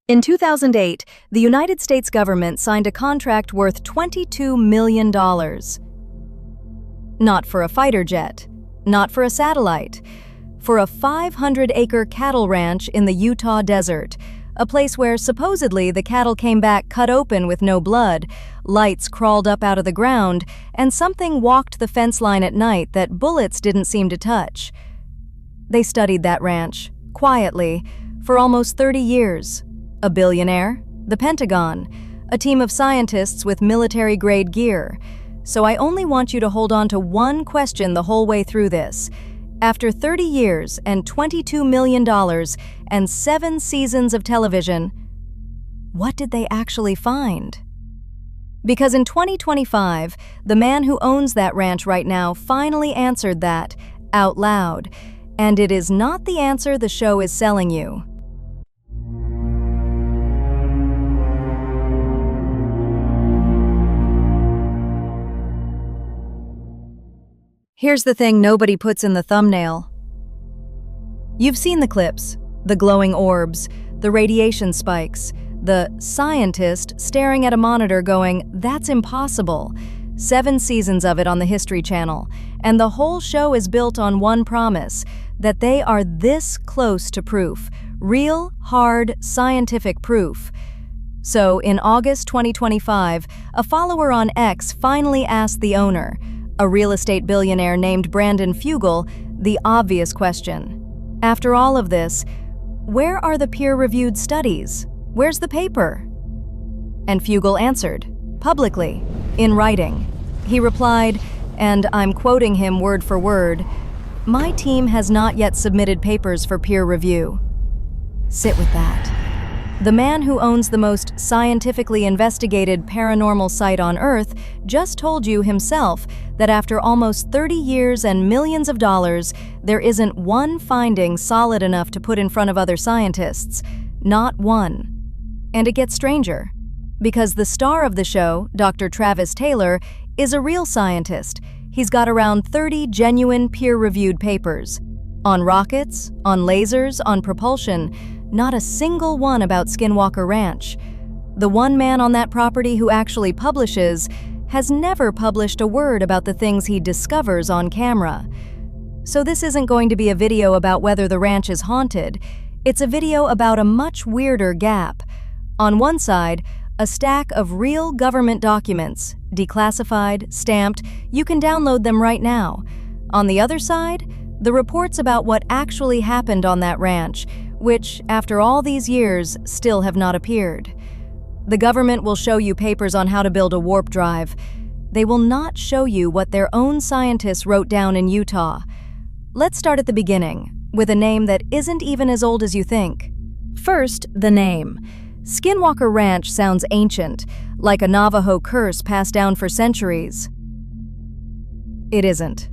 In 2008, the United States government signed a contract worth $22 million. Not for a fighter jet, not for a satellite, for a 500-acre cattle ranch in the Utah desert, a place where supposedly the cattle came back cut open with no blood, lights crawled up out of the ground, and something walked the fence line at night that bullets didn't seem to touch. They studied that ranch, quietly, for almost 30 years. A billionaire, the Pentagon, a team of scientists with military-grade gear. So I only want you to hold on to one question the whole way through this. After 30 years and $22 million and 7 seasons of television, what did they actually find? Because in 2025, the man who owns that ranch right now finally answered that, out loud. And it is not the answer the show is selling you. Here's the thing nobody puts in the thumbnail. You've seen the clips, the glowing orbs, the radiation spikes, the scientist staring at a monitor going, "That's impossible." 7 seasons of it on the History Channel, and the whole show is built on one promise, that they are this close to proof, real, hard, scientific proof. So in August 2025, a follower on X finally asked the owner, a real estate billionaire named Brandon Fugel, the obvious question. After all of this, where are the peer-reviewed studies? Where's the paper? And Fugel answered, publicly, in writing. He replied, and I'm quoting him word for word, "My team has not yet submitted papers for peer review." Sit with that. The man who owns the most scientifically investigated paranormal site on Earth just told you himself that after almost 30 years and millions of dollars, there isn't one finding solid enough to put in front of other scientists. Not one. And it gets stranger, because the star of the show, Dr. Travis Taylor, is a real scientist. He's got around 30 genuine peer-reviewed papers. On rockets, on lasers, on propulsion, not a single one about Skinwalker Ranch. The one man on that property who actually publishes has never published a word about the things he discovers on camera. So this isn't going to be a video about whether the ranch is haunted. It's a video about a much weirder gap. On one side, a stack of real government documents, declassified, stamped, you can download them right now. On the other side, the reports about what actually happened on that ranch, which, after all these years, still have not appeared. The government will show you papers on how to build a warp drive. They will not show you what their own scientists wrote down in Utah. Let's start at the beginning, with a name that isn't even as old as you think. First, the name. Skinwalker Ranch sounds ancient, like a Navajo curse passed down for centuries. It isn't.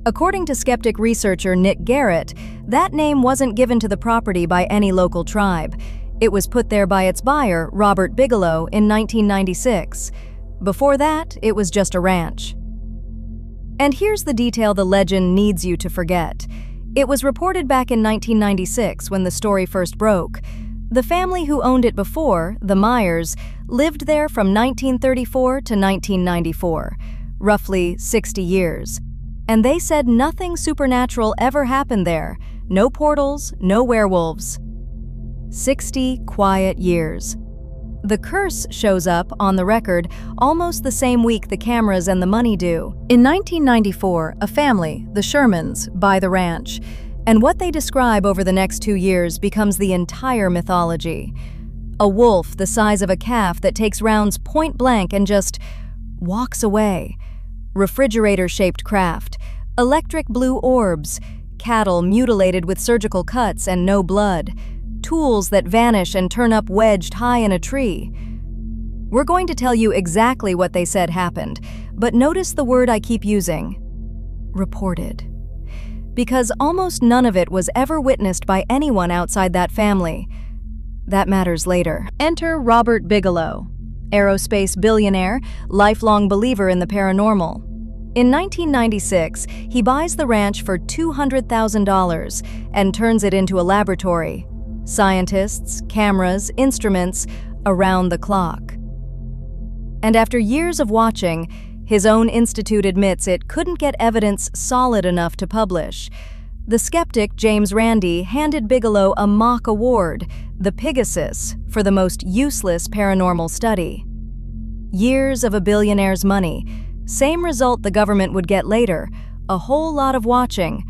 According to Skeptic researcher Nick Garrett, that name wasn't given to the property by any local tribe. It was put there by its buyer, Robert Bigelow, in 1996. Before that, it was just a ranch. And here's the detail the legend needs you to forget. It was reported back in 1996 when the story first broke. The family who owned it before, the Myers, lived there from 1934 to 1994, roughly 60 years. And they said nothing supernatural ever happened there. No portals, no werewolves. 60 quiet years. The curse shows up, on the record, almost the same week the cameras and the money do. In 1994, a family, the Shermans, buy the ranch. And what they describe over the next 2 years becomes the entire mythology. A wolf the size of a calf that takes rounds point blank and just walks away. Refrigerator-shaped craft, electric blue orbs, cattle mutilated with surgical cuts and no blood, tools that vanish and turn up wedged high in a tree. We're going to tell you exactly what they said happened, but notice the word I keep using, reported. Because almost none of it was ever witnessed by anyone outside that family. That matters later. Enter Robert Bigelow, aerospace billionaire, lifelong believer in the paranormal. In 1996, he buys the ranch for $200,000 and turns it into a laboratory. Scientists, cameras, instruments, around the clock. And after years of watching, his own institute admits it couldn't get evidence solid enough to publish. The skeptic James Randi handed Bigelow a mock award, the Pegasus, for the most useless paranormal study. Years of a billionaire's money. Same result the government would get later, a whole lot of watching.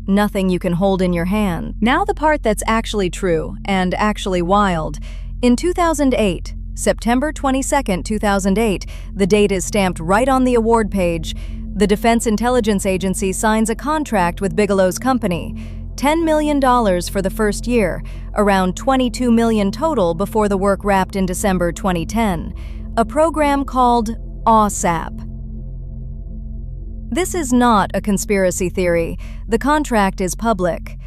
Nothing you can hold in your hand. Now the part that's actually true and actually wild. In 2008, September 22, 2008, the date is stamped right on the award page. The Defense Intelligence Agency signs a contract with Bigelow's company. $10 million for the first year, around $22 million total before the work wrapped in December 2010. A program called AARO. This is not a conspiracy theory. The contract is public.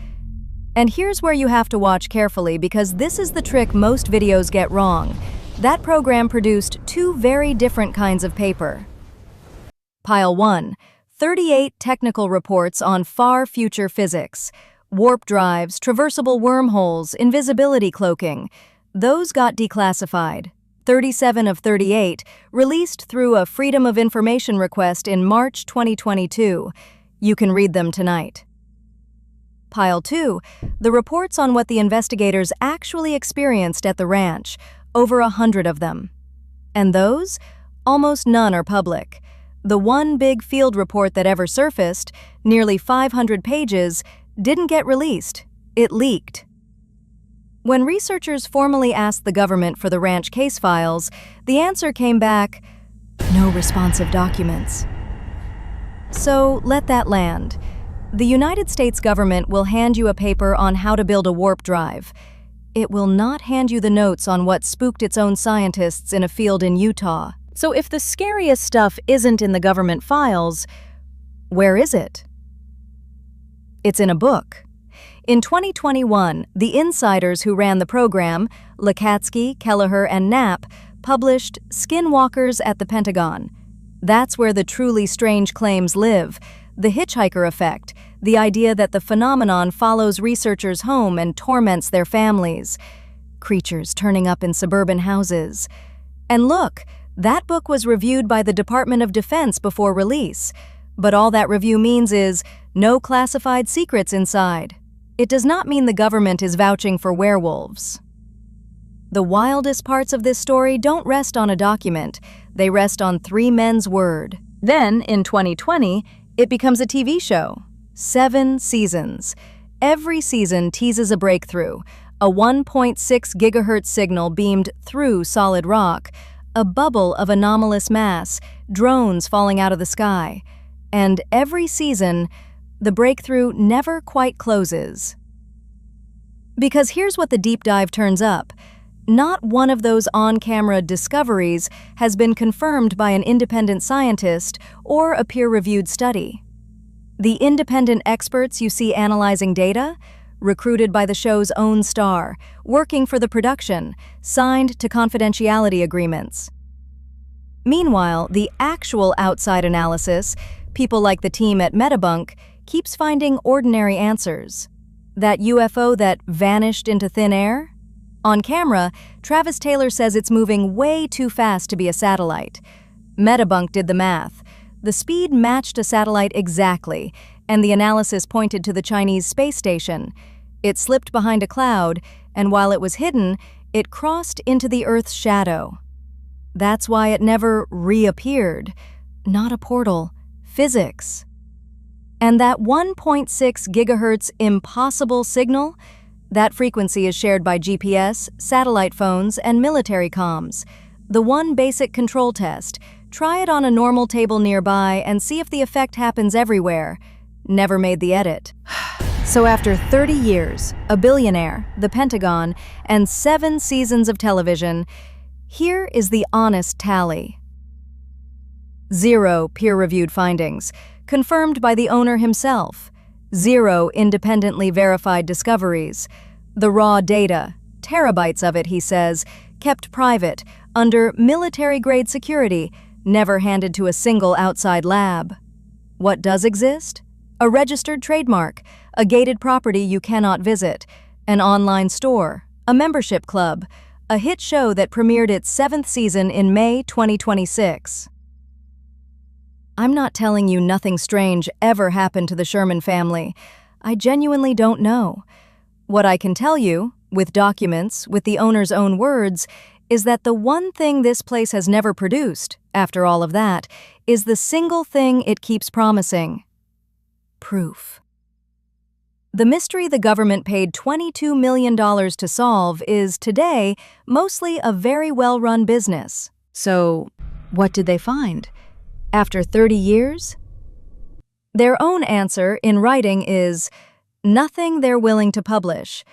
And here's where you have to watch carefully, because this is the trick most videos get wrong. That program produced two very different kinds of paper. Pile 1, 38 technical reports on far future physics. Warp drives, traversable wormholes, invisibility cloaking. Those got declassified. 37 of 38 released through a Freedom of Information request in March 2022. You can read them tonight. Pile 2, the reports on what the investigators actually experienced at the ranch, over 100 of them. And those? Almost none are public. The one big field report that ever surfaced, nearly 500 pages, didn't get released. It leaked. When researchers formally asked the government for the ranch case files, the answer came back, no responsive documents. So let that land. The United States government will hand you a paper on how to build a warp drive. It will not hand you the notes on what spooked its own scientists in a field in Utah. So if the scariest stuff isn't in the government files, where is it? It's in a book. In 2021, the insiders who ran the program, Lakatsky, Kelleher, and Knapp, published Skinwalkers at the Pentagon. That's where the truly strange claims live, the hitchhiker effect, the idea that the phenomenon follows researchers home and torments their families. Creatures turning up in suburban houses. And look, that book was reviewed by the Department of Defense before release. But all that review means is no classified secrets inside. It does not mean the government is vouching for werewolves. The wildest parts of this story don't rest on a document. They rest on 3 men's word. Then, in 2020, it becomes a TV show. 7 seasons. Every season teases a breakthrough, a 1.6 gigahertz signal beamed through solid rock, a bubble of anomalous mass, drones falling out of the sky. And every season, the breakthrough never quite closes. Because here's what the deep dive turns up. Not one of those on-camera discoveries has been confirmed by an independent scientist or a peer-reviewed study. The independent experts you see analyzing data, recruited by the show's own star, working for the production, signed to confidentiality agreements. Meanwhile, the actual outside analysis, people like the team at Metabunk, keeps finding ordinary answers. That UFO that vanished into thin air? On camera, Travis Taylor says it's moving way too fast to be a satellite. Metabunk did the math. The speed matched a satellite exactly, and the analysis pointed to the Chinese space station. It slipped behind a cloud, and while it was hidden, it crossed into the Earth's shadow. That's why it never reappeared. Not a portal. Physics. And that 1.6 gigahertz impossible signal, that frequency is shared by GPS, satellite phones, and military comms. The one basic control test. Try it on a normal table nearby and see if the effect happens everywhere. Never made the edit. So after 30 years, a billionaire, the Pentagon, and 7 seasons of television, here is the honest tally. 0 peer-reviewed findings, confirmed by the owner himself. 0 independently verified discoveries. The raw data, terabytes of it, he says, kept private, under military-grade security, never handed to a single outside lab. What does exist? A registered trademark, a gated property you cannot visit. an online store, a membership club, a hit show that premiered its 7th season in May 2026. I'm not telling you nothing strange ever happened to the Sherman family. I genuinely don't know. What I can tell you, with documents, with the owner's own words, is that the one thing this place has never produced, after all of that, is the single thing it keeps promising: proof. The mystery the government paid $22 million to solve is, today, mostly a very well-run business. So, what did they find? After 30 years? Their own answer in writing is, nothing they're willing to publish.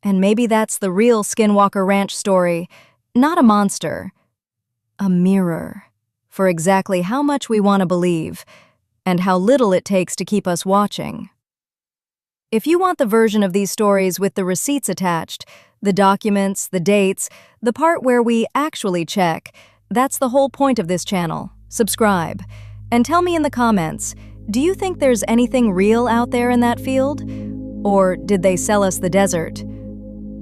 And maybe that's the real Skinwalker Ranch story, not a monster, a mirror for exactly how much we want to believe and how little it takes to keep us watching. If you want the version of these stories with the receipts attached, the documents, the dates, the part where we actually check, that's the whole point of this channel. Subscribe. And tell me in the comments, do you think there's anything real out there in that field? Or did they sell us the desert?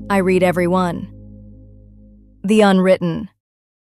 I read every one. The Unwritten.